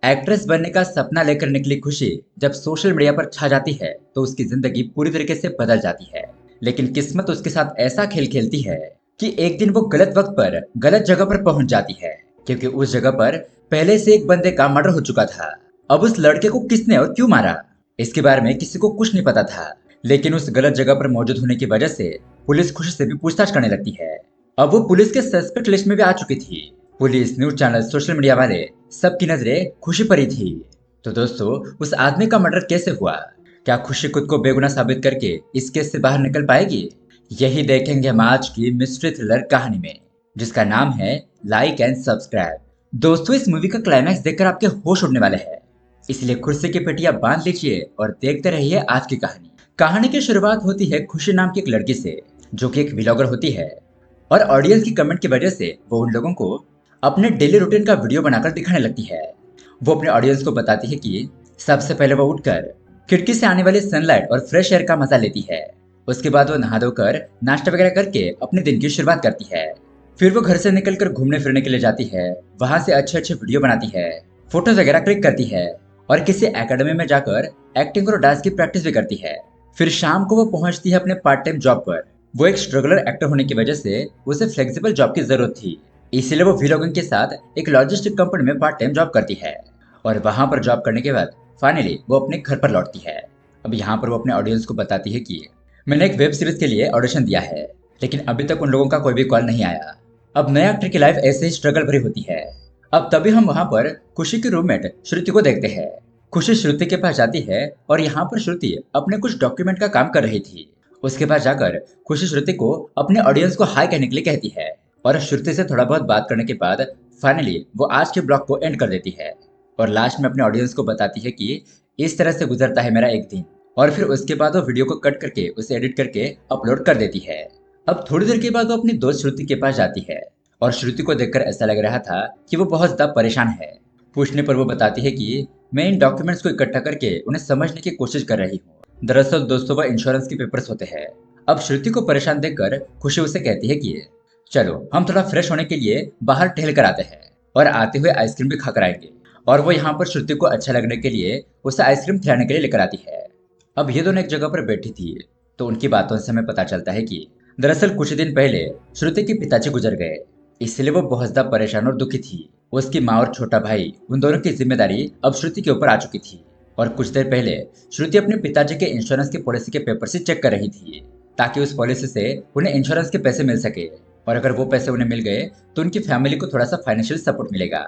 Actress बनने का सपना लेकर निकली खुशी जब सोशल मीडिया पर छा जाती है तो उसकी जिंदगी पूरी तरीके से बदल जाती है। लेकिन किस्मत उसके साथ ऐसा खेल खेलती है कि एक दिन वो गलत वक्त पर गलत जगह पर पहुंच जाती है, क्योंकि उस जगह पर पहले से एक बंदे का मर्डर हो चुका था। अब उस लड़के को किसने और क्यों मारा, इसके बारे में किसी को कुछ नहीं पता था। लेकिन उस गलत जगह पर मौजूद होने की वजह से पुलिस खुशी से भी पूछताछ करने लगती है। अब वो पुलिस के सस्पेक्ट लिस्ट में भी आ चुकी थी। Police, news channel, social media वाले सबकी नजरें खुशी पर ही थी। तो दोस्तों, उस आदमी का मर्डर कैसे हुआ? क्या खुशी खुद को बेगुनाह साबित करके इस केस से बाहर निकल पाएगी? यही देखेंगे हम आज की मिस्ट्री थ्रिलर कहानी में, जिसका नाम है लाइक एंड सब्सक्राइब। दोस्तों, इस मूवी का क्लाइमैक्स देखकर आपके होश उड़ने वाले हैं, इसलिए कुर्सी की पेटियां बांध लीजिए और देखते रहिए आज की कहानी। कहानी की शुरुआत होती है खुशी नाम की एक लड़की से, जो कि एक व्लॉगर होती है। और ऑडियंस की कमेंट की वजह से वो उन लोगों को अपने डेली रूटीन का वीडियो बनाकर दिखाने लगती है। वो अपने ऑडियंस को बताती है कि सबसे पहले वो उठकर खिड़की से आने वाली सनलाइट और फ्रेश एयर का मजा लेती है। उसके बाद वो नहा धोकर नाश्ता वगैरह करके अपने दिन की शुरुआत करती है। फिर वो घर से निकलकर घूमने फिरने के लिए जाती है। वहां से अच्छे अच्छे वीडियो बनाती है, फोटोज वगैरह क्लिक करती है और किसी एकेडमी में जाकर एक्टिंग और डांस की प्रैक्टिस भी करती है। फिर शाम को वो पहुंचती है अपने पार्ट टाइम जॉब पर। वो एक स्ट्रगलर एक्टर होने की वजह से उसे फ्लेक्सिबल जॉब की जरूरत थी, इसीलिए वो व्लॉगिंग के साथ एक लॉजिस्टिक कंपनी में पार्ट टाइम जॉब करती है। और वहां पर जॉब करने के बाद फाइनली वो अपने घर पर लौटती है। अब यहाँ पर वो अपने ऑडियंस को बताती है कि मैंने एक वेब सीरीज के लिए ऑडिशन दिया है, लेकिन अभी तक उन लोगों का कोई भी कॉल नहीं आया। अब नए एक्टर की लाइफ ऐसे ही स्ट्रगल भरी होती है। अब तभी हम वहां पर खुशी की रूममेट श्रुति को देखते हैं। खुशी श्रुति के पास जाती है और यहाँ पर श्रुति अपने कुछ डॉक्यूमेंट का काम कर रही थी। उसके पास जाकर खुशी श्रुति को अपने ऑडियंस को हाई कहने के लिए कहती है और श्रुति से थोड़ा बहुत बात करने के बाद फाइनली वो आज के ब्लॉग को एंड कर देती है। और लास्ट में अपने ऑडियंस को बताती है कि इस तरह से गुजरता है मेरा एक दिन। और फिर उसके बाद वो वीडियो को कट करके उसे एडिट करके अपलोड कर देती है। अब थोड़ी देर के बाद वो अपनी दोस्त श्रुति के पास जाती है और श्रुति को देखकर ऐसा लग रहा था कि वो बहुत ज्यादा परेशान है। पूछने पर वो बताती है कि मैं इन डॉक्यूमेंट्स को इकट्ठा करके उन्हें समझने की कोशिश कर रही हूँ। दरअसल दोस्तों, वह इंश्योरेंस के पेपर्स होते हैं। अब श्रुति को परेशान देखकर खुशी उसे कहती है कि चलो हम थोड़ा फ्रेश होने के लिए बाहर टहल कर आते हैं और आते हुए आइसक्रीम भी खाकर आएंगे। और वो यहाँ पर श्रुति को अच्छा लगने के लिए उसे आइसक्रीम खिलाने के लिए लेकर आती है। अब ये दोनों एक जगह पर बैठी थी तो उनकी बातों से हमें पता चलता है कि दरअसल कुछ दिन पहले श्रुति के पिताजी गुजर गए, इसलिए वो बहुत ज्यादा परेशान और दुखी थी। उसकी माँ और छोटा भाई, उन दोनों की जिम्मेदारी अब श्रुति के ऊपर आ चुकी थी। और कुछ देर पहले श्रुति अपने पिताजी के इंश्योरेंस की पॉलिसी के पेपर से चेक कर रही थी, ताकि उस पॉलिसी से उन्हें इंश्योरेंस के पैसे मिल सके। और अगर वो पैसे उन्हें मिल गए तो उनकी फैमिली को थोड़ा सा फाइनेंशियल सपोर्ट मिलेगा।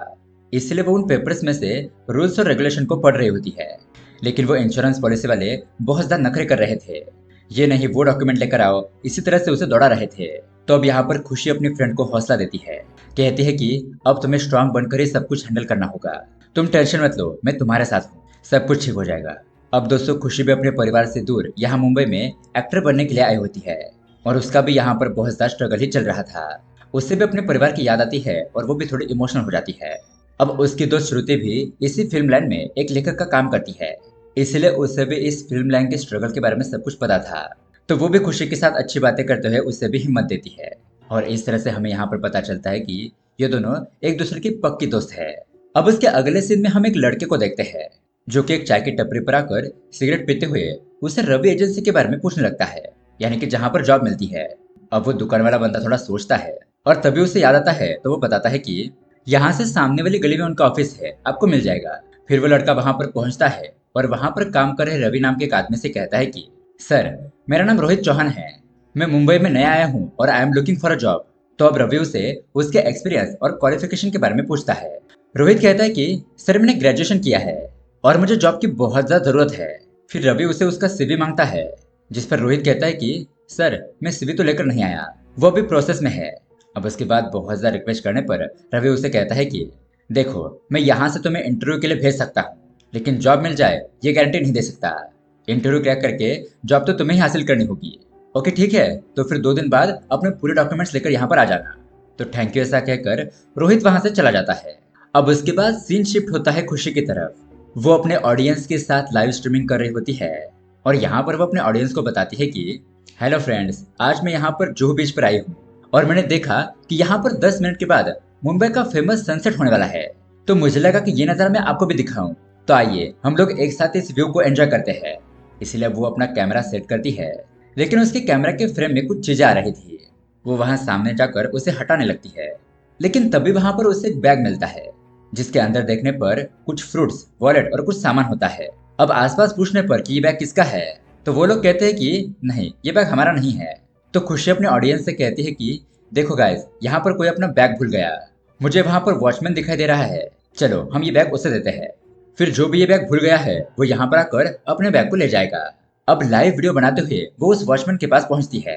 इसलिए वो उन पेपर्स में से रूल्स और रेगुलेशन को पढ़ रही होती है। लेकिन वो इंश्योरेंस पॉलिसी वाले बहुत ज्यादा नखरे कर रहे थे। ये नहीं, वो डॉक्यूमेंट लेकर आओ, इसी तरह से उसे दौड़ा रहे थे। तो अब यहाँ पर खुशी अपनी फ्रेंड को हौसला देती है। कहती है कि अब तुम्हें स्ट्रांग बनकर ही सब कुछ हैंडल करना होगा। तुम टेंशन मत लो, मैं तुम्हारे साथ हूँ, सब कुछ ठीक हो जाएगा। अब दोस्तों, खुशी भी अपने परिवार से दूर यहाँ मुंबई में एक्टर बनने के लिए आई होती है। और उसका भी यहाँ पर बहुत ज्यादा स्ट्रगल ही चल रहा था। उससे भी अपने परिवार की याद आती है और वो भी थोड़ी इमोशनल हो जाती है। अब उसकी दोस्त श्रुति भी इसी फिल्म लाइन में एक लेखक का काम करती है, इसलिए उसे भी इस फिल्म लाइन के स्ट्रगल के बारे में सब कुछ पता था। तो वो भी खुशी के साथ अच्छी बातें करते हुए उसे भी हिम्मत देती है। और इस तरह से हमें यहाँ पर पता चलता है कि ये दोनों एक दूसरे की पक्की दोस्त है। अब उसके अगले सीन में हम एक लड़के को देखते हैं, जो कि एक चाय की टपरी पर आकर सिगरेट पीते हुए उसे रवि एजेंसी के बारे में पूछने लगता है, यानी कि जहाँ पर जॉब मिलती है। अब वो दुकान वाला बंदा थोड़ा सोचता है और तभी उसे याद आता है, तो वो बताता है कि यहाँ से सामने वाली गली में उनका ऑफिस है, आपको मिल जाएगा। फिर वो लड़का वहां पर पहुंचता है और वहां पर काम कर रहे रवि नाम के एक आदमी से कहता है कि सर, मेरा नाम रोहित चौहान है, मैं मुंबई में नया आया हूँ और I am looking for a job. तो अब रवि उसे उसके एक्सपीरियंस और क्वालिफिकेशन के बारे में पूछता है। रोहित कहता है कि सर, मैंने ग्रेजुएशन किया है और मुझे जॉब की बहुत ज्यादा जरूरत है। फिर रवि उसे उसका सीवी मांगता है, जिस पर रोहित कहता है कि सर, मैं सीवी तो लेकर नहीं आया, वो अभी प्रोसेस में है। अब उसके बाद बहुत ज्यादा रिक्वेस्ट करने पर रवि उसे कहता है कि देखो, मैं यहाँ से तुम्हें इंटरव्यू के लिए भेज सकता हूँ, लेकिन जॉब मिल जाए ये गारंटी नहीं दे सकता। इंटरव्यू क्रैक करके जॉब तो तुम्हें ही हासिल करनी होगी। ओके ठीक है, तो फिर 2 दिन बाद अपने पूरे डॉक्यूमेंट्स लेकर यहाँ पर आ जाना। तो थैंक यू ऐसा कहकर रोहित वहां से चला जाता है। अब उसके बाद सीन शिफ्ट होता है खुशी की तरफ। वो अपने ऑडियंस के साथ लाइव स्ट्रीमिंग कर रही होती है और यहाँ पर वो अपने ऑडियंस को बताती है कि हेलो फ्रेंड्स, आज मैं यहाँ पर जुहू बीच पर आई हूँ और मैंने देखा कि यहाँ पर 10 मिनट के बाद मुंबई का फेमस सनसेट होने वाला है। तो मुझे लगा कि ये नज़ारा मैं आपको भी दिखाऊं। तो आइए हम लोग एक साथ इस व्यू को एंजॉय करते हैं। इसलिए वो अपना कैमरा सेट करती है, लेकिन उसके कैमरा के फ्रेम में कुछ चीजें आ रही थी। वो वहां सामने जाकर उसे हटाने लगती है, लेकिन तभी वहां पर उसे एक बैग मिलता है, जिसके अंदर देखने पर कुछ फ्रूट्स, वॉलेट और कुछ सामान होता है। अब आसपास पूछने पर कि ये बैग किसका है, तो वो लोग कहते हैं कि नहीं, ये बैग हमारा नहीं है। तो खुशी अपने ऑडियंस से कहती है कि देखो गाइस, यहाँ पर कोई अपना बैग भूल गया। मुझे वहां पर वॉचमैन दिखाई दे रहा है, चलो हम ये बैग उसे देते हैं। फिर जो भी ये बैग भूल गया है वो यहाँ पर आकर अपने बैग को ले जाएगा। अब लाइव वीडियो बनाते हुए वो उस वॉचमैन के पास पहुंचती है।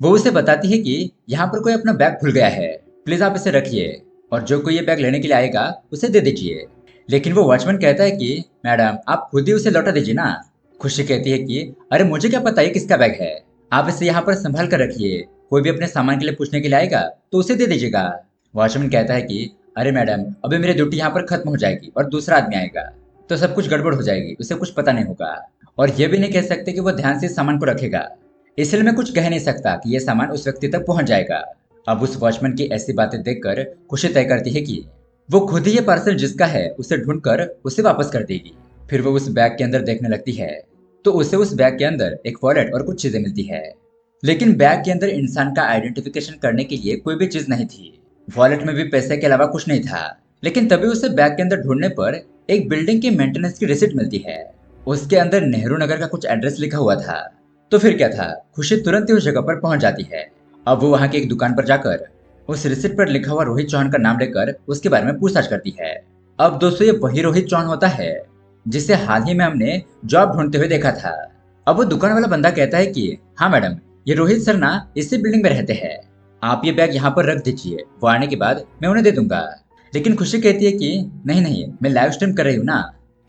वो उसे बताती है कि यहाँ पर कोई अपना बैग भूल गया है, प्लीज आप इसे रखिए और जो कोई ये बैग लेने के लिए आएगा उसे दे दीजिए। लेकिन वो वॉचमैन कहता है कि मैडम आप खुद ही उसे लौटा दीजिए ना। खुशी कहती है कि अरे मुझे क्या पता ये किसका बैग है, आप इसे यहाँ पर संभाल कर रखिए, कोई भी अपने सामान के लिए पूछने के लिए आएगा तो उसे दे दीजिएगा। वॉचमैन कहता है कि अरे मैडम, अभी मेरी ड्यूटी यहाँ पर खत्म हो जाएगी और दूसरा आदमी आएगा तो सब कुछ गड़बड़ हो जाएगी, उसे कुछ पता नहीं होगा और ये भी नहीं कह सकते कि वो ध्यान से इस सामान को रखेगा, इसलिए मैं कुछ कह नहीं सकता कि ये सामान उस व्यक्ति तक पहुंच जाएगा। अब उस वॉचमैन की ऐसी बातें देखकर खुशी तय करती है कि वो खुद ही ये पार्सल जिसका है उसे ढूंढकर उसे वापस कर देगी। फिर वो उस बैग के अंदर देखने लगती है तो उसे उस बैग के अंदर एक वॉलेट और कुछ चीजें मिलती है, लेकिन बैग के अंदर इंसान का आइडेंटिफिकेशन करने के लिए कोई भी चीज नहीं थी। वॉलेट में भी पैसे के अलावा कुछ नहीं था। लेकिन तभी उसे बैग के अंदर ढूंढने पर एक बिल्डिंग की मेंटेनेंस की रिसिप्ट मिलती है। उसके अंदर नेहरू नगर का कुछ एड्रेस लिखा हुआ था। तो फिर क्या था, खुशी तुरंत ही उस जगह पर पहुंच जाती है। अब वो वहां की एक दुकान पर जाकर उस रिसिप्ट पर लिखा हुआ रोहित चौहान का नाम लेकर उसके बारे में पूछताछ करती है। अब दोस्तों ये वही रोहित चौहान होता है जिसे हाल ही में हमने जॉब ढूंढते हुए देखा था। अब वो दुकान वाला बंदा कहता है कि हाँ मैडम, ये रोहित सर ना इसी बिल्डिंग में रहते हैं, आप ये बैग यहाँ पर रख दीजिए, वो आने के बाद मैं उन्हें दे दूंगा। लेकिन खुशी कहती है कि नहीं नहीं, मैं लाइव स्ट्रीम कर रही हूँ ना,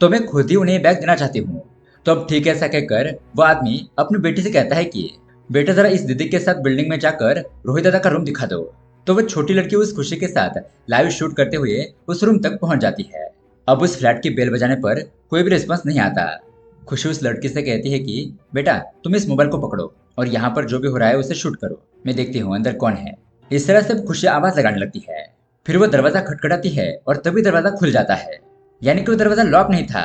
तो मैं खुद ही उन्हें बैग देना चाहती हूँ। तो अब ठीक है, ऐसा कहकर वो आदमी अपनी बेटी से कहता है कि बेटा जरा इस दीदी के साथ बिल्डिंग में जाकर रोहित दादा का रूम दिखा दो। तो वो छोटी लड़की उस खुशी के साथ लाइव शूट करते हुए उस रूम तक पहुंच जाती है। अब उस फ्लैट की बेल बजाने पर कोई भी रिस्पॉन्स नहीं आता। खुशी उस लड़की से कहती है कि बेटा तुम इस मोबाइल को पकड़ो और यहाँ पर जो भी हो रहा है उसे शूट करो, मैं देखती हूँ अंदर कौन है। इस तरह से खुशी आवाज लगाने लगती है। फिर वो दरवाजा खटखटाती है और तभी दरवाजा खुल जाता है, यानी कि वो दरवाजा लॉक नहीं था।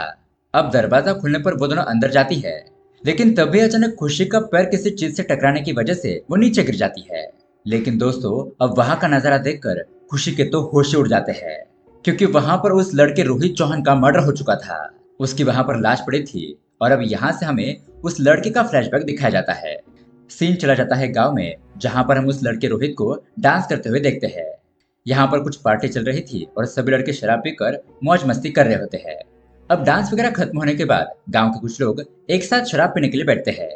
अब दरवाजा खुलने पर वो दोनों अंदर जाती है, लेकिन तभी अचानक खुशी का पैर किसी चीज से टकराने की वजह से वो नीचे गिर जाती है। लेकिन दोस्तों अब वहां का नजारा देखकर खुशी के तो होश ही उड़ जाते हैं, क्योंकि वहां पर उस लड़के रोहित चौहान का मर्डर हो चुका था। उसकी वहां पर लाश पड़ी थी और अब यहाँ से हमें उस लड़के का फ्लैशबैक दिखाया जाता है। सीन चला जाता है गांव में, जहां पर हम उस लड़के रोहित को डांस करते हुए देखते हैं। यहाँ पर कुछ पार्टी चल रही थी और सभी लड़के शराब पीकर मौज मस्ती कर रहे होते हैं। अब डांस वगैरह खत्म होने के बाद गांव के कुछ लोग एक साथ शराब पीने के लिए बैठते हैं,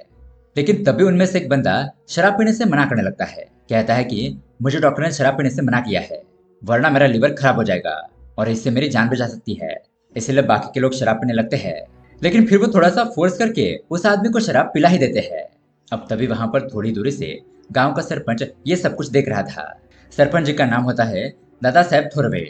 लेकिन तभी उनमें से एक बंदा शराब पीने से मना करने लगता है। कहता है कि मुझे डॉक्टर ने शराब पीने से मना किया है, वरना मेरा लिवर खराब हो जाएगा और इससे मेरी जान भी जा सकती है, इसलिए बाकी के लोग शराब पीने लगते हैं। लेकिन फिर वो थोड़ा सा फोर्स करके उस आदमी को शराब पिला ही देते हैं। अब तभी वहां पर थोड़ी दूरी से गांव का सरपंच ये सब कुछ देख रहा था। सरपंच जी का नाम होता है दादा साहब थोरवे।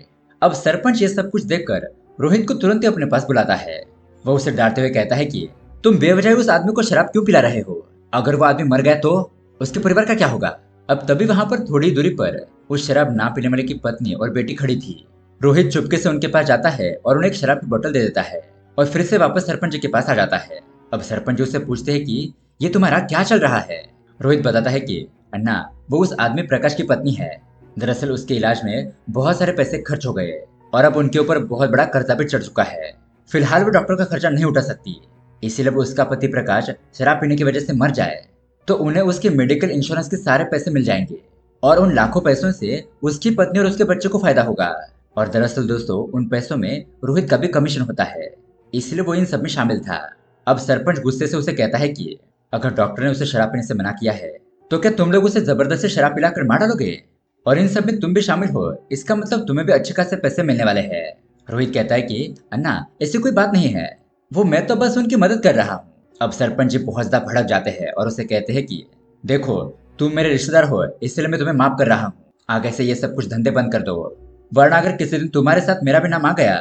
अब सरपंच ये सब कुछ देखकर रोहित को तुरंत ही अपने पास बुलाता है। वह उसे डांटते हुए कहता है कि तुम बेवजह उस आदमी को शराब क्यों पिला रहे हो, अगर वो आदमी मर गया तो उसके परिवार का क्या होगा। अब तभी वहां पर थोड़ी दूरी पर उस शराब ना पीने वाले की पत्नी और बेटी खड़ी थी। रोहित चुपके से उनके पास जाता है और उन्हें एक शराब की बोतल दे देता है और फिर से वापस सरपंच जी के पास आ जाता है। अब सरपंच जी उससे पूछते हैं कि ये तुम्हारा क्या चल रहा है। रोहित बताता है कि अन्ना, वो उस आदमी प्रकाश की पत्नी है। दरअसल उसके इलाज में बहुत सारे पैसे खर्च हो गए और अब उनके ऊपर बहुत बड़ा कर्जा भी चढ़ चुका है। फिलहाल वो डॉक्टर का खर्चा नहीं उठा सकती, इसीलिए वो उसका पति प्रकाश शराब पीने की वजह से मर जाए तो उन्हें उसके मेडिकल इंश्योरेंस के सारे पैसे मिल जाएंगे और उन लाखों पैसों से उसकी पत्नी और उसके बच्चे को फायदा होगा। और दरअसल दोस्तों उन पैसों में रोहित का भी कमीशन होता है, इसलिए वो इन सब में शामिल था। अब सरपंच गुस्से से उसे कहता है कि अगर डॉक्टर ने उसे शराब पीने से मना किया है तो क्या तुम लोग उसे जबरदस्ती शराब पिलाकर मार डालोगे, और इन सब में तुम भी शामिल हो, इसका मतलब तुम्हें भी अच्छे खासे पैसे मिलने वाले हैं। रोहित कहता है कि अन्ना ऐसी कोई बात नहीं है, वो मैं तो बस उनकी मदद कर रहा हूँ। अब सरपंच जी बहुत ज्यादा भड़क जाते हैं और उसे कहते हैं कि देखो तुम मेरे रिश्तेदार हो, इसलिए मैं तुम्हें माफ कर रहा हूँ, आगे से ये सब कुछ धंधे बंद कर दो, वरना अगर किसी दिन तुम्हारे साथ मेरा भी नाम आ गया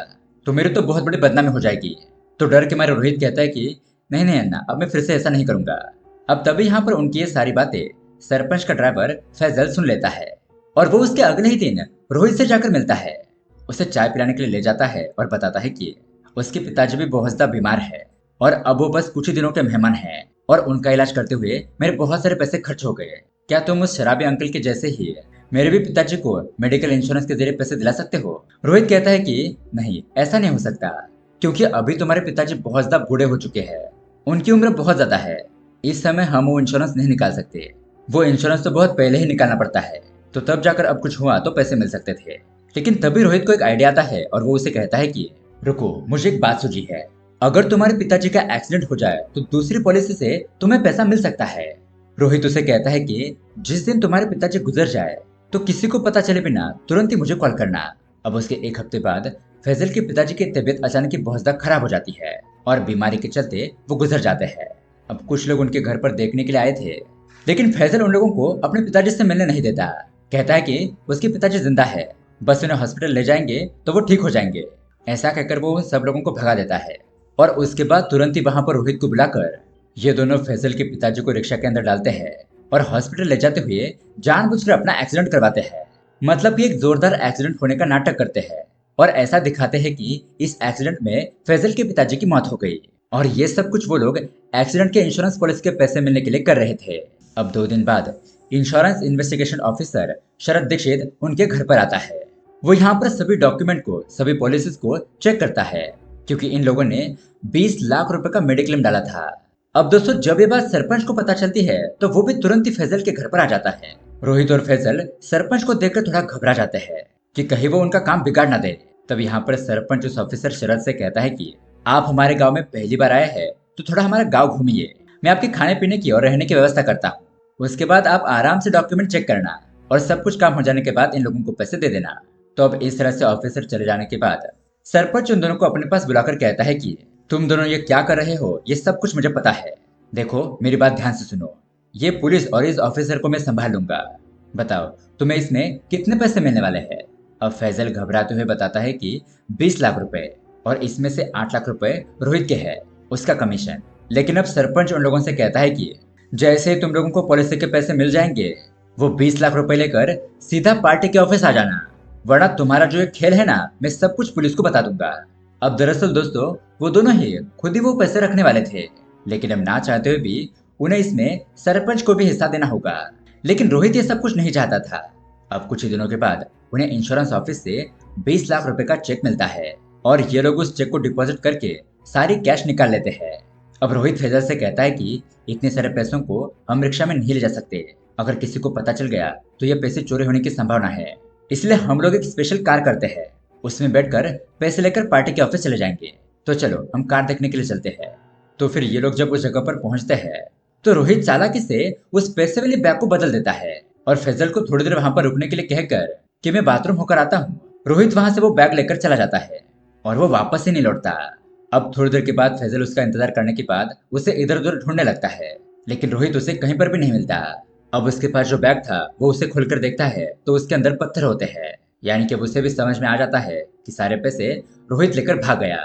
तो मेरी तो बहुत बड़ी बदनामी हो जाएगी। तो डर के मारे रोहित कहता है कि नहीं नहीं अन्ना, अब मैं फिर से ऐसा नहीं करूंगा। अब तभी यहाँ पर उनकी ये सारी बातें सरपंच का ड्राइवर फैजल सुन लेता है और वो उसके अगले ही दिन रोहित से जाकर मिलता है उसे चाय पिलाने के लिए ले जाता है और बताता है कि उसके पिताजी भी बहुत ज्यादा बीमार है और अब वो बस कुछ ही दिनों के मेहमान हैं और उनका इलाज करते हुए मेरे बहुत सारे पैसे खर्च हो गए। क्या तुम उस शराबी अंकल के जैसे ही मेरे भी पिताजी को मेडिकल इंश्योरेंस के जरिए पैसे दिला सकते हो? रोहित कहता है कि नहीं, ऐसा नहीं हो सकता, क्योंकि अभी तुम्हारे पिताजी बहुत ज्यादा बूढ़े हो चुके हैं, उनकी उम्र बहुत ज्यादा है, इस समय हम वो इंश्योरेंस नहीं निकाल सकते। वो इंश्योरेंस तो बहुत पहले ही निकालना पड़ता है, तो तब जाकर अब कुछ हुआ तो पैसे मिल सकते थे। लेकिन तभी रोहित को एक आइडिया आता है और वो उसे कहता है कि रुको, मुझे एक बात सूझी है। अगर तुम्हारे पिताजी का एक्सीडेंट हो जाए तो दूसरी पॉलिसी से तुम्हें पैसा मिल सकता है। रोहित उसे कहता है कि जिस दिन तुम्हारे पिताजी गुजर जाए तो किसी को पता चले बिना तुरंत ही मुझे कॉल करना। अब उसके एक हफ्ते बाद फैजल के पिताजी की तबीयत अचानक ही बहुत ज्यादा खराब हो जाती है और बीमारी के चलते वो गुजर जाते हैं। अब कुछ लोग उनके घर पर देखने के लिए आए थे, लेकिन फैजल उन लोगों को अपने पिताजी से मिलने नहीं देता। कहता है कि उसके पिताजी जिंदा है, बस उन्हें हॉस्पिटल ले जाएंगे तो वो ठीक हो जाएंगे। ऐसा कहकर वो उन सब लोगों को भगा देता है और उसके बाद तुरंत ही वहां पर रोहित को बुलाकर ये दोनों फैजल के पिताजी को रिक्शा के अंदर डालते हैं और हॉस्पिटल ले जाते हुए जानबूझकर अपना एक्सीडेंट करवाते हैं। मतलब कि एक जोरदार एक्सीडेंट होने का नाटक करते हैं और ऐसा दिखाते हैं कि इस एक्सीडेंट में फैजल के पिताजी की मौत हो गई और ये सब कुछ वो लोग एक्सीडेंट के इंश्योरेंस पॉलिसी के पैसे मिलने के लिए कर रहे थे। अब 2 दिन बाद इंश्योरेंस इन्वेस्टिगेशन ऑफिसर शरद दीक्षित उनके घर पर आता है। वो यहाँ पर सभी डॉक्यूमेंट को, सभी पॉलिसीज को चेक करता है, क्योंकि इन लोगों ने 20 लाख रुपए का मेडिक्लेम डाला था। अब दोस्तों, जब ये बात सरपंच को पता चलती है तो वो भी तुरंत ही फैजल के घर पर आ जाता है। रोहित और फैजल सरपंच को देखकर थोड़ा घबरा जाते हैं कि कहीं वो उनका काम बिगाड़ ना दे। तब यहाँ पर सरपंच उस ऑफिसर शरद से कहता है कि आप हमारे गांव में पहली बार आए हैं तो थोड़ा हमारा गांव घूमिए, मैं आपके खाने पीने की और रहने की व्यवस्था करता हूँ। उसके बाद आप आराम से डॉक्यूमेंट चेक करना और सब कुछ काम हो जाने के बाद इन लोगों को पैसे दे देना। तो अब इस तरह से ऑफिसर चले जाने के बाद सरपंच उन दोनों को अपने पास बुलाकर कहता है कि तुम दोनों ये क्या कर रहे हो, ये सब कुछ मुझे पता है। देखो, मेरी बात ध्यान से सुनो, ये पुलिस और इस ऑफिसर को मैं संभाल लूंगा। बताओ, तुम्हें इसमें कितने पैसे मिलने वाले हैं? अब फैजल घबराते हुए बताता है कि 20 लाख रुपए, और इसमें से 8 लाख रुपए रोहित के है, उसका कमीशन। लेकिन अब सरपंच उन लोगों से कहता है कि जैसे ही तुम लोगों को पॉलिसी के पैसे मिल जाएंगे, वो 20 लाख रुपए लेकर सीधा पार्टी के ऑफिस आ जाना, वरना तुम्हारा जो एक खेल है ना, मैं सब कुछ पुलिस को बता दूंगा। अब दरअसल दोस्तों, वो दोनों ही खुद ही वो पैसे रखने वाले थे, लेकिन अब ना चाहते हुए भी उन्हें इसमें सरपंच को भी हिस्सा देना होगा। लेकिन रोहित ये सब कुछ नहीं चाहता था। अब कुछ ही दिनों के बाद उन्हें इंश्योरेंस ऑफिस से 20 लाख रुपए का चेक मिलता है और ये लोग उस चेक को डिपॉजिट करके सारी कैश निकाल लेते हैं। अब रोहित फैजल से कहता है कि इतने सारे पैसों को हम रिक्शा में नहीं ले जा सकते, अगर किसी को पता चल गया तो ये पैसे चोरी होने की संभावना है, इसलिए हम लोग एक स्पेशल कार करते हैं, उसमें बैठकर पैसे लेकर पार्टी के ऑफिस चले जाएंगे। तो चलो हम कार देखने के लिए चलते हैं। तो फिर ये लोग जब उस जगह पर पहुंचते हैं तो रोहित चालाकी से उस पैसे वाली बैग को बदल देता है और फैजल को थोड़ी देर वहां पर रुकने के लिए कहकर कि मैं बाथरूम होकर आता हूँ। रोहित वहां से वो बैग लेकर चला जाता है और वो वापस ही नहीं लौटता। अब थोड़ी देर के बाद फैजल उसका इंतजार करने के बाद उसे इधर उधर ढूंढने लगता है, लेकिन रोहित उसे कहीं पर भी नहीं मिलता। अब उसके पास जो बैग था वो उसे खोलकर देखता है तो उसके अंदर पत्थर होते हैं, यानी कि उसे भी समझ में आ जाता है कि सारे पैसे रोहित लेकर भाग गया।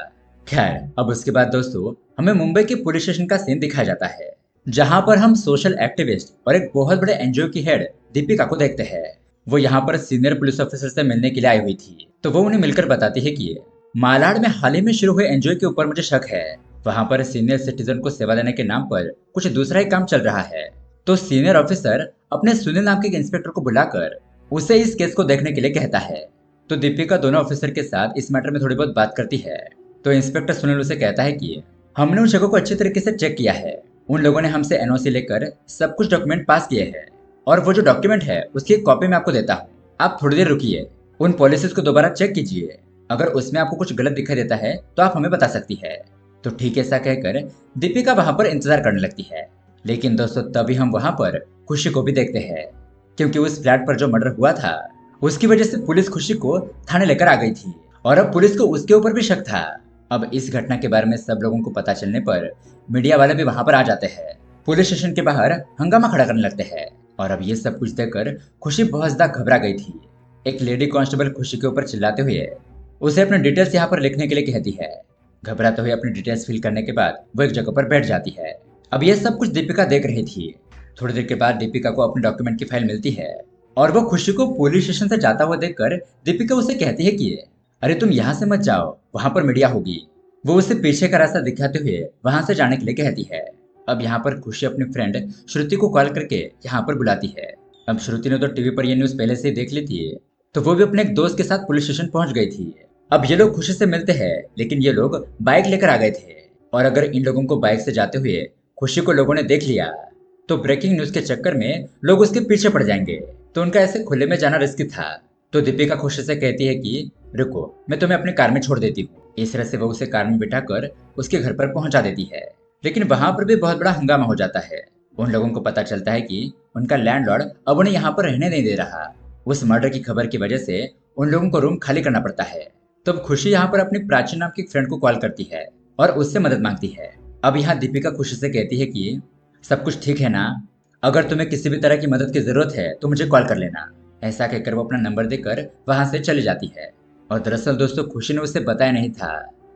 खैर, अब उसके बाद दोस्तों हमें मुंबई के पुलिस स्टेशन का सीन दिखाया जाता है, जहां पर हम सोशल एक्टिविस्ट और एक बहुत बड़े एनजीओ की हेड दीपिका को देखते हैं। वो यहाँ पर सीनियर पुलिस ऑफिसर से मिलने के लिए आई हुई थी, तो वो उन्हें मिलकर बताती है कि मालाड में हाल ही में शुरू हुए एनजीओ के ऊपर मुझे शक है, वहां पर सीनियर सिटीजन को सेवा देने के नाम पर कुछ दूसरा ही काम चल रहा है। तो सीनियर ऑफिसर अपने सुनील नाम के एक इंस्पेक्टर को बुलाकर उसे इस केस को देखने के लिए कहता है। तो दीपिका दोनों ऑफिसर के साथ इस मैटर में थोड़ी बहुत बात करती है। तो इंस्पेक्टर सुनील उसे कहता है कि हमने उन जगह को अच्छी तरीके से चेक किया है, उन लोगों ने हमसे एनओसी लेकर सब कुछ डॉक्यूमेंट पास किए हैं, और वो जो डॉक्यूमेंट है उसकी एक कॉपी मैं आपको देता हूँ, आप थोड़ी देर रुकिए, उन पॉलिसीज को दोबारा चेक कीजिए, अगर उसमें आपको कुछ गलत दिखाई देता है तो आप हमें बता सकती है। तो ठीक ऐसा कहकर दीपिका वहां पर इंतजार करने लगती है। लेकिन दोस्तों तभी हम वहां पर खुशी को भी देखते हैं, क्योंकि उस फ्लैट पर जो मर्डर हुआ था उसकी वजह से पुलिस खुशी को थाने लेकर आ गई थी और अब पुलिस को उसके ऊपर भी शक था। अब इस घटना के बारे में सब लोगों को पता चलने पर मीडिया वाले भी वहां पर आ जाते हैं, पुलिस स्टेशन के बाहर हंगामा खड़ा करने लगते हैं। और अब ये सब कुछ देखकर खुशी बहुत ज्यादा घबरा गई थी। एक लेडी कांस्टेबल खुशी के ऊपर चिल्लाते हुए उसे अपने डिटेल्स यहाँ पर लिखने के लिए कहती है। घबराते हुए अपनी डिटेल्स फिल करने के बाद वो एक जगह पर बैठ जाती है। अब ये सब कुछ दीपिका देख रही थी। थोड़ी देर के बाद दीपिका को अपने डॉक्यूमेंट की फाइल मिलती है और वो खुशी को पुलिस स्टेशन से जाता हुआ देखकर दीपिका उसे कहती है कि अरे तुम यहाँ से मत जाओ, वहां पर मीडिया होगी। वो उसे पीछे का रास्ता दिखाते हुए वहां से जाने के लिए कहती है। अब यहाँ पर खुशी अपनी फ्रेंड श्रुति को कॉल करके यहाँ पर बुलाती है। अब श्रुति ने तो टीवी पर ये न्यूज पहले से ही देख ली थी, तो वो भी अपने एक दोस्त के साथ पुलिस स्टेशन पहुंच गई थी। अब ये लोग खुशी से मिलते हैं, लेकिन ये लोग बाइक लेकर आ गए थे, और अगर इन लोगों को बाइक से जाते हुए खुशी को लोगों ने देख लिया तो ब्रेकिंग न्यूज के चक्कर में लोग उसके पीछे पड़ जाएंगे, तो उनका ऐसे खुले में जाना रिस्की था। तो दीपिका खुशी से कहती है कि रुको, मैं तुम्हें अपनी कार में छोड़ देती हूँ। इस तरह से वो उसे कार में बिठाकर उसके घर पर पहुंचा देती है। लेकिन वहां पर भी बहुत बड़ा हंगामा हो जाता है। उन लोगों को पता चलता है कि उनका लैंडलॉर्ड अब उन्हें यहाँ पर रहने नहीं दे रहा। उस मर्डर की खबर की वजह से उन लोगों को रूम खाली करना पड़ता है। तब खुशी यहाँ पर अपनी प्राची नाम की फ्रेंड को कॉल करती है और उससे मदद मांगती है। अब यहाँ दीपिका खुशी से कहती है कि सब कुछ ठीक है ना, अगर तुम्हें किसी भी तरह की मदद की जरूरत है तो मुझे कॉल कर लेना। ऐसा कहकर वो अपना नंबर देकर वहां से चली जाती है। और दरअसल दोस्तों, खुशी ने उसे बताया नहीं था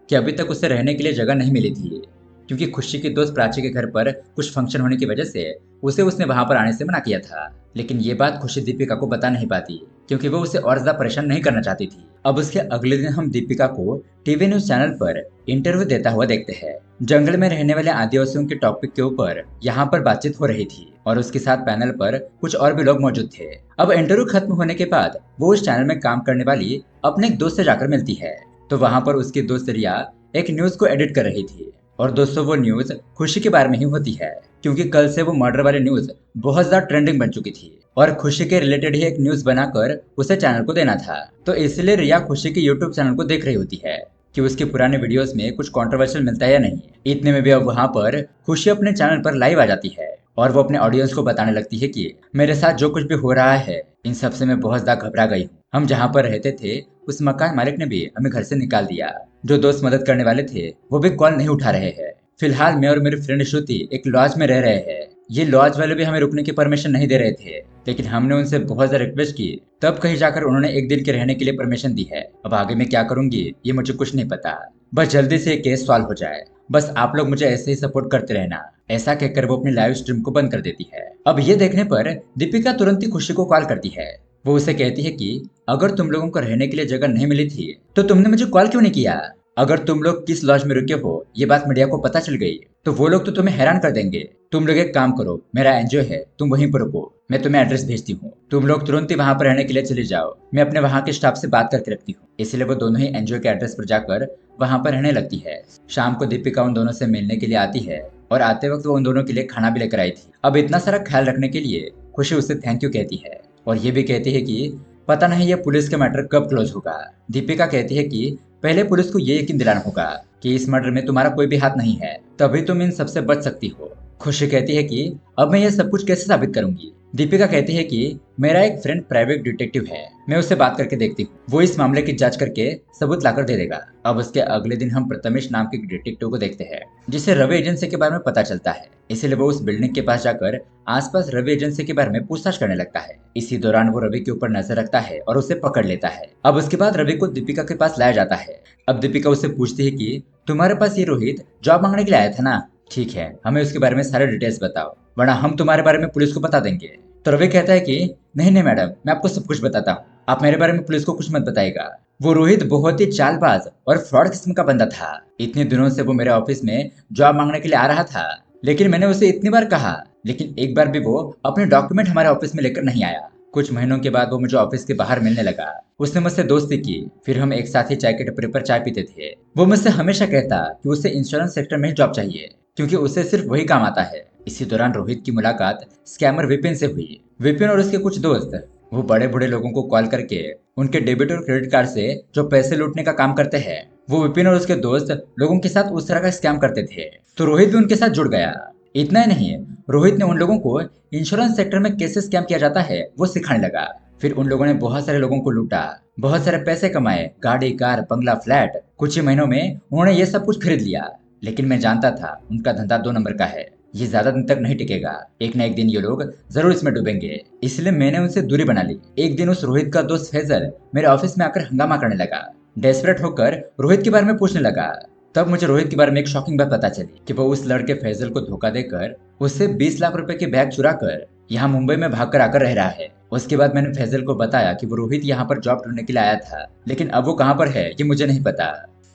कि अभी तक उसे रहने के लिए जगह नहीं मिली थी, क्योंकि खुशी की दोस्त प्राची के घर पर कुछ फंक्शन होने की वजह से उसने वहां पर आने से मना किया था। लेकिन ये बात खुशी दीपिका को बता नहीं पाती, क्योंकि वो उसे और ज्यादा परेशान नहीं करना चाहती थी। अब उसके अगले दिन हम दीपिका को टीवी न्यूज चैनल पर इंटरव्यू देता हुआ देखते हैं। जंगल में रहने वाले आदिवासियों के टॉपिक के ऊपर यहाँ पर बातचीत हो रही थी, और उसके साथ पैनल पर कुछ और भी लोग मौजूद थे। अब इंटरव्यू खत्म होने के बाद वो उस चैनल में काम करने वाली अपने एक दोस्त से जाकर मिलती है। तो वहां पर उसकी दोस्त रिया एक न्यूज को एडिट कर रही थी। और दोस्तों, वो न्यूज खुशी के बारे में ही होती है, क्योंकि कल से वो मर्डर वाली न्यूज बहुत ज्यादा ट्रेंडिंग बन चुकी थी, और खुशी के रिलेटेड ही एक न्यूज बनाकर उसे चैनल को देना था। तो इसलिए रिया खुशी के यूट्यूब चैनल को देख रही होती है कि उसके पुराने वीडियोस में कुछ कंट्रोवर्शियल मिलता है या नहीं। इतने में भी अब वहां पर खुशी अपने चैनल पर लाइव आ जाती है, और वो अपने ऑडियंस को बताने लगती है कि मेरे साथ जो कुछ भी हो रहा है इन सब से मैं बहुत ज्यादा घबरा गई हूँ। हम जहाँ पर रहते थे उस मकान मालिक ने भी हमें घर से निकाल दिया। जो दोस्त मदद करने वाले थे वो भी कॉल नहीं उठा रहे हैं। फिलहाल मैं और मेरी फ्रेंड श्रुति एक लॉज में रह रहे हैं। ये लॉज वाले भी हमें रुकने की परमिशन नहीं दे रहे थे, लेकिन हमने उनसे बहुत ज्यादा रिक्वेस्ट की, तब कहीं जाकर उन्होंने एक दिन के रहने के लिए परमिशन दी है। अब आगे मैं क्या करूंगी ये मुझे कुछ नहीं पता, बस जल्दी से केस सॉल्व हो जाए। बस आप लोग मुझे ऐसे ही सपोर्ट करते रहना। ऐसा कहकर वो अपनी लाइव स्ट्रीम को बंद कर देती है। अब ये देखने पर दीपिका तुरंत ही खुशी को कॉल करती है। वो उसे कहती है कि अगर तुम लोगों को रहने के लिए जगह नहीं मिली थी तो तुमने मुझे कॉल क्यों नहीं किया। अगर तुम लोग किस लॉज में रुके हो ये बात मीडिया को पता चल गई तो वो लोग तो तुम्हें हैरान कर देंगे। तुम लोग एक काम करो, मेरा एनजीओ है, तुम वहीं पर रुको, मैं तुम्हें एड्रेस भेजती हूँ। तुम लोग तुरंत ही वहां पर रहने के लिए चले जाओ, मैं अपने वहां के स्टाफ से बात करके रखती हूँ। इसलिए वो दोनों ही एनजीओ के एड्रेस पर जाकर वहां पर रहने लगती है। शाम को दीपिका उन दोनों से मिलने के लिए आती है, और आते वक्त वो उन दोनों के लिए खाना भी लेकर आई थी। अब इतना सारा ख्याल रखने के लिए खुशी उसे थैंक यू कहती है, और ये भी कहती है कि पता नहीं ये पुलिस का मैटर कब क्लोज होगा। दीपिका कहती है कि पहले पुलिस को ये यकीन दिलाना होगा कि इस मर्डर में तुम्हारा कोई भी हाथ नहीं है, तभी तुम इन सबसे बच सकती हो। खुशी कहती है कि अब मैं ये सब कुछ कैसे साबित करूंगी। दीपिका कहती है कि मेरा एक फ्रेंड प्राइवेट डिटेक्टिव है, मैं उससे बात करके देखती हूँ, वो इस मामले की जांच करके सबूत लाकर दे देगा। अब उसके अगले दिन हम प्रथमेश नाम के डिटेक्टिव को देखते हैं, जिसे रवि एजेंसी के बारे में पता चलता है। इसलिए वो उस बिल्डिंग के पास जाकर आसपास रवि एजेंसी के बारे में पूछताछ करने लगता है। इसी दौरान वो रवि के ऊपर नजर रखता है और उसे पकड़ लेता है। अब उसके बाद रवि को दीपिका के पास लाया जाता है। अब दीपिका उससे पूछती है कि तुम्हारे पास ये रोहित जॉब मांगने के लिए आया था ना, ठीक है, हमें उसके बारे में सारे डिटेल्स बताओ, वरना हम तुम्हारे बारे में पुलिस को बता देंगे। तो रवि कहता है कि नहीं नहीं मैडम, मैं आपको सब कुछ बताता हूँ, आप मेरे बारे में पुलिस को कुछ मत बताइएगा। वो रोहित बहुत ही चालबाज और फ्रॉड किस्म का बंदा था। इतने दिनों से वो मेरे ऑफिस में जॉब मांगने के लिए आ रहा था, लेकिन मैंने उसे इतनी बार कहा, लेकिन एक बार भी वो अपने डॉक्यूमेंट हमारे ऑफिस में लेकर नहीं आया। कुछ महीनों के बाद वो मुझे ऑफिस के बाहर मिलने लगा। उसने मुझसे दोस्ती की, फिर हम एक साथ ही चाय के टपरी पर चाय पीते थे। वो मुझसे हमेशा कहता कि उसे इंश्योरेंस सेक्टर में ही जॉब चाहिए, क्योंकि उसे सिर्फ वही काम आता है। इसी दौरान रोहित की मुलाकात स्कैमर विपिन से हुई। विपिन और उसके कुछ दोस्त वो बड़े बूढ़े लोगों को कॉल करके उनके डेबिट और क्रेडिट कार्ड से जो पैसे लूटने का काम करते हैं, वो विपिन और उसके दोस्त लोगों के साथ उस तरह का स्कैम करते थे। तो रोहित भी उनके साथ जुड़ गया। इतना ही नहीं, रोहित ने उन लोगों को इंश्योरेंस सेक्टर में कैसे स्कैम किया जाता है वो सिखाने लगा। फिर उन लोगों ने बहुत सारे लोगों को लूटा, बहुत सारे पैसे कमाए, गाड़ी, कार, बंगला, फ्लैट। कुछ ही महीनों में उन्होंने ये सब कुछ खरीद लिया। लेकिन मैं जानता था उनका धंधा 2 नंबर का है, ये ज्यादा दिन तक नहीं टिकेगा। एक न एक दिन ये लोग जरूर इसमें डूबेंगे। इसलिए मैंने उनसे दूरी बना ली। एक दिन उस रोहित का दोस्त फैजल मेरे ऑफिस में आकर हंगामा करने लगा। डेस्परेट होकर रोहित के बारे में पूछने लगा। तब मुझे रोहित के बारे में एक शॉकिंग बात पता चली कि वो उस लड़के फैजल को धोखा देकर उससे 20 लाख रुपए के बैग चुरा कर यहाँ मुंबई में भागकर आकर रह रहा है। उसके बाद मैंने फैजल को बताया कि वो रोहित यहाँ पर जॉब ढूंढने के लिए आया था, लेकिन अब वो कहाँ पर है ये मुझे नहीं पता।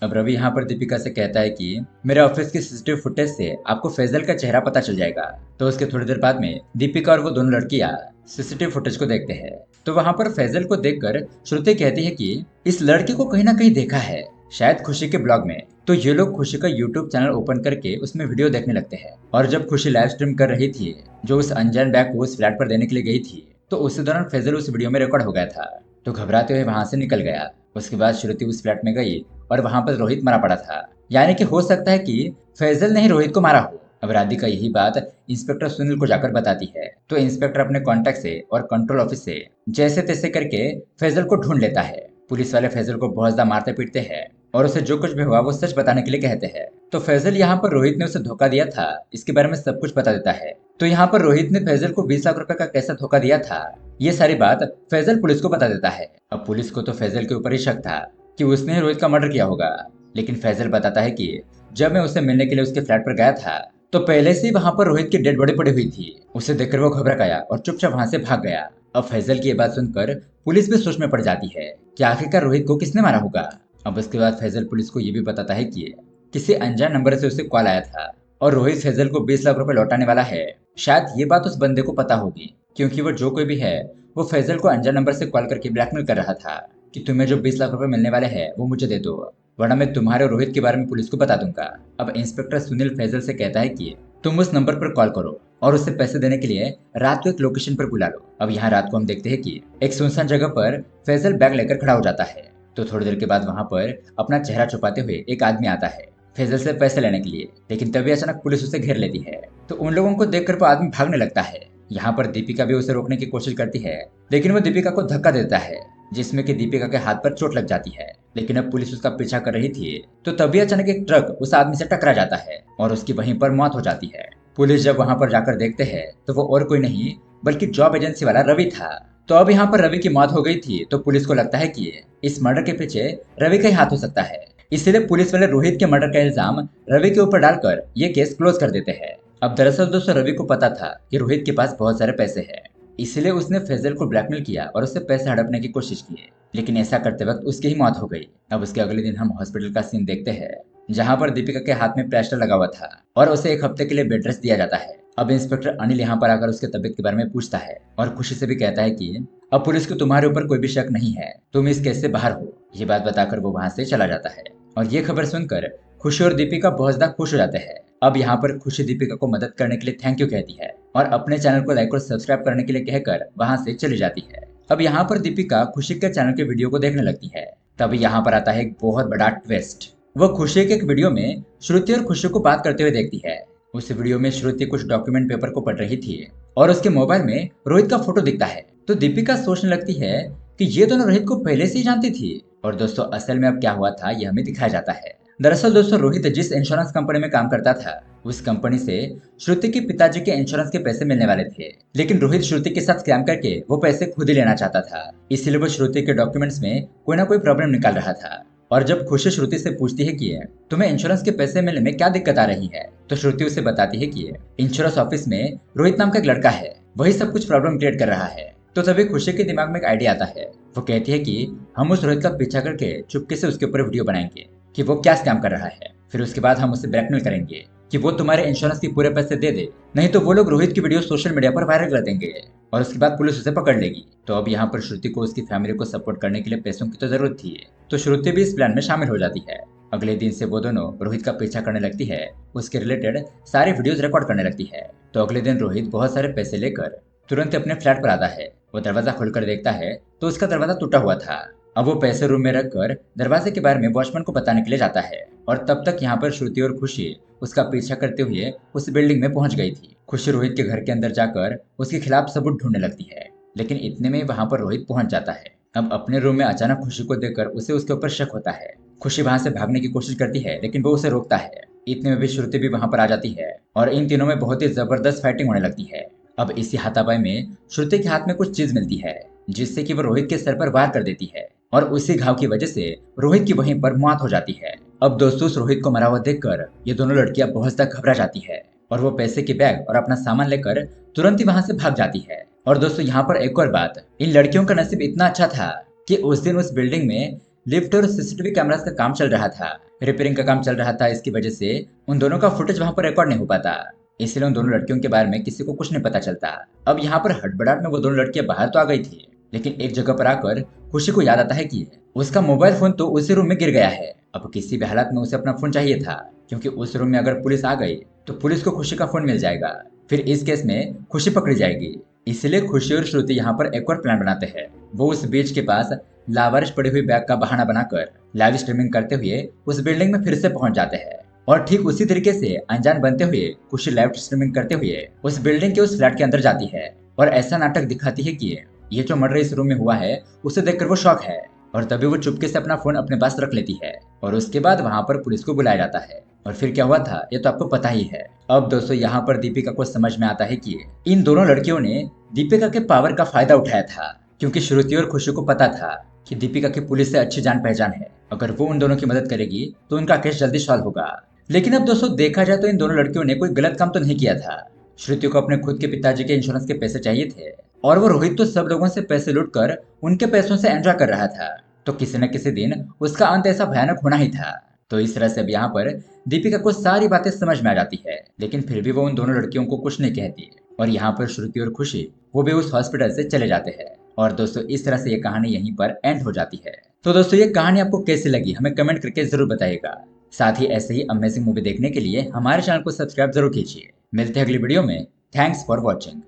अब रवि यहाँ पर दीपिका से कहता है कि मेरे ऑफिस की सीसीटीवी फुटेज से आपको फैजल का चेहरा पता चल जाएगा। तो उसके थोड़ी देर बाद में दीपिका और वो दोनों लड़कियां सीसीटीवी फुटेज को देखते हैं। तो वहाँ पर फैजल को देखकर श्रुति कहती है कि इस लड़के को कहीं ना कहीं देखा है, शायद खुशी के ब्लॉग में। तो ये लोग खुशी का यूट्यूब चैनल ओपन करके उसमें वीडियो देखने लगते हैं। और जब खुशी लाइव स्ट्रीम कर रही थी जो उस अनजान बैग को उस फ्लैट पर देने के लिए गई थी, तो उसी दौरान फैजल उस वीडियो में रिकॉर्ड हो गया था। तो घबराते हुए वहां से निकल गया। उसके बाद श्रुति उस फ्लैट में गई और वहां पर रोहित मरा पड़ा था। यानी कि हो सकता है कि फैजल ने ही रोहित को मारा हो। अब राधिका यही बात इंस्पेक्टर सुनील को जाकर बताती है। तो इंस्पेक्टर अपने कॉन्टेक्ट से और कंट्रोल ऑफिस से जैसे तैसे करके फैजल को ढूंढ लेता है। पुलिस वाले फैजल को बहुत ज्यादा मारते पीटते हैं और उसे जो कुछ भी हुआ वो सच बताने के लिए कहते हैं। तो फैजल यहाँ पर रोहित ने उसे धोखा दिया था इसके बारे में सब कुछ बता देता है। तो यहाँ पर रोहित ने फैजल को 20 लाख रुपए का कैसा धोखा दिया था, ये सारी बात फैजल पुलिस को बता देता है। अब पुलिस को तो फैजल के ऊपर ही शक था कि उसने ही रोहित का मर्डर किया होगा, लेकिन फैजल बताता है कि जब मैं उसे मिलने के लिए उसके फ्लैट पर गया था तो पहले से ही वहां पर रोहित की डेड बॉडी पड़ी हुई थी। उसे देखकर वो घबरा गया और चुपचाप वहां से भाग गया। अब फैजल की ये बात सुनकर पुलिस भी सोच में पड़ जाती है कि आखिरकार रोहित को किसने मारा होगा। अब उसके बाद फैजल पुलिस को ये भी बताता है कि किसी अनजान नंबर से उसे कॉल आया था और रोहित फैजल को 20 लाख रुपए लौटाने वाला है। शायद ये बात उस बंदे को पता होगी, क्योंकि वो जो कोई भी है वो फैजल को अनजान नंबर से कॉल करके ब्लैकमेल कर रहा था कि तुम्हें जो 20 लाख रुपए मिलने वाले हैं वो मुझे दे दो, वरना मैं तुम्हारे और रोहित के बारे में पुलिस को बता दूंगा। अब इंस्पेक्टर सुनील फैजल से कहता है कि तुम उस नंबर पर कॉल करो और उससे पैसे देने के लिए रात को एक लोकेशन पर बुला लो। अब यहाँ रात को हम देखते हैं कि एक सुनसान जगह पर फैजल बैग लेकर खड़ा हो जाता है। तो थोड़ी देर के बाद वहां पर अपना चेहरा छुपाते हुए एक आदमी आता है फैजल से पैसे लेने के लिए, लेकिन तभी अचानक पुलिस उसे घेर लेती है। तो उन लोगों को देखकर वो आदमी भागने लगता है। यहाँ पर दीपिका भी उसे रोकने की कोशिश करती है, लेकिन वो दीपिका को धक्का देता है जिसमें कि दीपिका के हाथ पर चोट लग जाती है। लेकिन अब पुलिस उसका पीछा कर रही थी तो तभी अचानक एक ट्रक उस आदमी से टकरा जाता है और उसकी वहीं पर मौत हो जाती है। पुलिस जब वहां पर जाकर देखते हैं तो वो और कोई नहीं बल्कि जॉब एजेंसी वाला रवि था। तो अब यहाँ पर रवि की मौत हो गई थी तो पुलिस को लगता है कि इस मर्डर के पीछे रवि का ही हाथ हो सकता है। इसलिए पुलिस वाले रोहित के मर्डर का इल्जाम रवि के ऊपर डालकर ये केस क्लोज कर देते हैं। अब दरअसल दोस्तों रवि को पता था कि रोहित के पास बहुत सारे पैसे हैं, इसलिए उसने फैजल को ब्लैकमेल किया और उससे पैसे हड़पने की कोशिश की, लेकिन ऐसा करते वक्त उसकी ही मौत हो गई। अब उसके अगले दिन हम हॉस्पिटल का सीन देखते हैं जहाँ पर दीपिका के हाथ में प्लास्टर लगा हुआ था और उसे एक हफ्ते के लिए बेड रेस्ट दिया जाता है। अब इंस्पेक्टर अनिल यहाँ पर आकर उसके तबीयत के बारे में पूछता है और खुशी से भी कहता है कि अब पुलिस को तुम्हारे ऊपर कोई भी शक नहीं है, तुम इस केस से बाहर हो। ये बात बताकर वो वहां से चला जाता है और ये खबर सुनकर खुशी और दीपिका बहुत ज्यादा खुश हो जाते हैं। अब यहाँ पर खुशी दीपिका को मदद करने के लिए थैंक यू कहती है और अपने चैनल को लाइक और सब्सक्राइब करने के लिए कहकर वहां से चली जाती है। अब यहाँ पर दीपिका खुशी के चैनल के वीडियो को देखने लगती है। तभी यहाँ पर आता है एक बहुत बड़ा ट्विस्ट। वो खुशी के एक वीडियो में श्रुति और खुशी को बात करते हुए देखती है। उस वीडियो में श्रुति कुछ डॉक्यूमेंट पेपर को पढ़ रही थी और उसके मोबाइल में रोहित का फोटो दिखता है। तो दीपिका सोचने लगती है कि ये दोनों रोहित को पहले से ही जानती थी। और दोस्तों असल में अब क्या हुआ था ये हमें दिखाया जाता है। दरअसल दोस्तों रोहित जिस इंश्योरेंस कंपनी में काम करता था उस कंपनी से श्रुति के पिताजी के इंश्योरेंस के पैसे मिलने वाले थे, लेकिन रोहित श्रुति के साथ स्कैम करके वो पैसे खुद ही लेना चाहता था। इसलिए वो श्रुति के डॉक्यूमेंट्स में कोई ना कोई प्रॉब्लम निकाल रहा था। और जब खुशी श्रुति से पूछती है कि तुम्हें इंश्योरेंस के पैसे मिलने में क्या दिक्कत आ रही है, तो श्रुति उसे बताती है कि इंश्योरेंस ऑफिस में रोहित नाम का एक लड़का है, वही सब कुछ प्रॉब्लम क्रिएट कर रहा है। तो तभी खुशी के दिमाग में एक आइडिया आता है। वो कहती है कि हम उस रोहित का पीछा करके चुपके से उसके ऊपर वीडियो बनाएंगे कि वो क्या स्कैम कर रहा है। फिर उसके बाद हम उसे ब्लैकमेल करेंगे कि वो तुम्हारे इंश्योरेंस के पूरे पैसे दे दे, नहीं तो वो लोग रोहित की वीडियो सोशल मीडिया पर वायरल कर देंगे और उसके बाद पुलिस उसे पकड़ लेगी। तो अब यहाँ पर श्रुति को उसकी फैमिली को सपोर्ट करने के लिए पैसों की तो जरूरत थी, तो श्रुति भी इस प्लान में शामिल हो जाती है। अगले दिन से वो दोनों रोहित का पीछा करने लगती है, उसके रिलेटेड सारे वीडियोस रिकॉर्ड करने लगती है। तो अगले दिन रोहित बहुत सारे पैसे लेकर तुरंत अपने फ्लैट पर आता है। वो दरवाजा खोलकर देखता है तो उसका दरवाजा टूटा हुआ था। अब वो पैसे रूम में रखकर दरवाजे के बारे में वॉचमैन को बताने के लिए जाता है और तब तक यहाँ पर श्रुति और खुशी उसका पीछा करते हुए उस बिल्डिंग में पहुंच गई थी। खुशी रोहित के घर के अंदर जाकर उसके खिलाफ सबूत ढूंढने लगती है, लेकिन इतने में वहां पर रोहित पहुंच जाता है। अब अपने रूम में अचानक खुशी को देखकर उसे उसके ऊपर शक होता है। खुशी वहां से भागने की कोशिश करती है लेकिन वो उसे रोकता है। इतने में भी श्रुति भी वहां पर आ जाती है और इन तीनों में बहुत ही जबरदस्त फाइटिंग होने लगती है। अब इसी हाथापाई में श्रुति के हाथ में कुछ चीज मिलती है जिससे कि वो रोहित के सर पर वार कर देती है और उसी घाव की वजह से रोहित की वहीं पर मौत हो जाती है। अब दोस्तों उस रोहित को मरा हुआ देखकर ये दोनों लड़कियां बहुत ज्यादा घबरा जाती है और वो पैसे की बैग और अपना सामान लेकर तुरंत ही वहां से भाग जाती है। और दोस्तों यहाँ पर एक और बात, इन लड़कियों का नसीब इतना अच्छा था कि उस दिन उस बिल्डिंग में लिफ्ट और सीसीटीवी कैमरास का काम चल रहा था, रिपेयरिंग का काम चल रहा था। इसकी वजह से उन दोनों का फुटेज वहां पर रिकॉर्ड नहीं हो पाता, इसलिए उन दोनों लड़कियों के बारे में किसी को कुछ नहीं पता चलता। अब यहाँ पर हड़बड़ाहट में वो दोनों लड़कियां बाहर तो आ गई थी, लेकिन एक जगह पर आकर खुशी को याद आता है कि उसका मोबाइल फोन तो उसी रूम में गिर गया है। अब किसी भी हालत में उसे अपना फोन चाहिए था, क्योंकि उस रूम में अगर पुलिस आ गई तो पुलिस को खुशी का फोन मिल जाएगा, फिर इस केस में खुशी पकड़ी जाएगी। इसलिए खुशी और श्रुति यहाँ पर एक और प्लान बनाते हैं। वो उस बीच के पास लावारिश पड़ी हुई बैग का बहाना बनाकर लाइव स्ट्रीमिंग करते हुए उस बिल्डिंग में फिर से पहुंच जाते हैं। और ठीक उसी तरीके से अनजान बनते हुए खुशी लाइव स्ट्रीमिंग करते हुए उस बिल्डिंग के उस फ्लैट के अंदर जाती है और ऐसा नाटक दिखाती है कि ये जो मर्डर इस रूम में हुआ है उसे देखकर वो शॉक है। और तभी वो चुपके से अपना फोन अपने पास रख लेती है और उसके बाद वहां पर पुलिस को बुलाया जाता है। और फिर क्या हुआ था ये तो आपको पता ही है। अब दोस्तों यहाँ पर दीपिका को समझ में आता है कि इन दोनों लड़कियों ने दीपिका के पावर का फायदा उठाया था, क्योंकि श्रुति और खुशी को पता था कि दीपिका की पुलिस से अच्छी जान पहचान है, अगर वो उन दोनों की मदद करेगी तो उनका केस जल्दी सॉल्व होगा। लेकिन अब दोस्तों देखा जाए तो इन दोनों लड़कियों ने कोई गलत काम तो नहीं किया था। श्रुति को अपने खुद के पिताजी के इंश्योरेंस के पैसे चाहिए थे और वो रोहित तो सब लोगों से पैसे लूटकर उनके पैसों से एंजॉय कर रहा था, तो किसी न किसी दिन उसका अंत ऐसा भयानक होना ही था। तो इस तरह से अब यहाँ पर दीपिका को सारी बातें समझ में आ जाती है, लेकिन फिर भी वो उन दोनों लड़कियों को कुछ नहीं कहती। और यहाँ पर श्रुति और खुशी वो भी उस हॉस्पिटल से चले जाते हैं। और दोस्तों इस तरह से ये कहानी यहीं पर एंड हो जाती है। तो दोस्तों ये कहानी आपको कैसी लगी हमें कमेंट करके जरूर बताइएगा। साथ ही ऐसे ही अमेजिंग मूवी देखने के लिए हमारे चैनल को सब्सक्राइब जरूर कीजिए। मिलते हैं अगली वीडियो में। Thanks for watching.